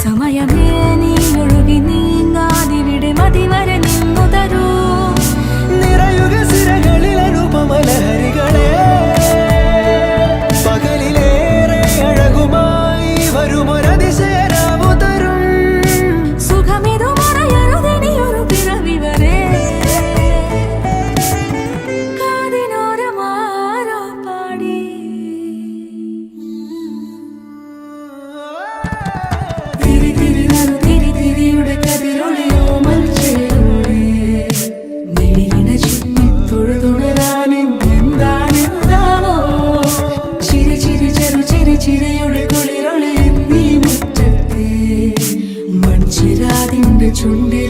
സമയമേ നീ ഒഴുകി നീങ്ങാതിവിടെ മതിവരെ നിന്നു തരൂ. നിറയുക സിരകളിൽ അനുപമലഹരികളെ, പകലിലേറെ അഴകുമായി വരുമൊരതിശയരാവു തരും. സുഖമിതു മറയരുതെനിയൊരു പിറവി വരെ. കാതിനോരമാരോ പാടി തിരി തിരി നറു തിരി തിരിയുടെ കതിരൊളിയോ മൽച്ചേരോടെ വെളിയിട ചുറ്റി തൊഴുതുണരാനെന്താണെന്താവോ. ചിരി ചിരി ചെറു ചിരി ചിരിയുടെ കുളിരൊളി നീ മുറ്റത്തെ മൺചിരാതിന്റെ ചുണ്ടി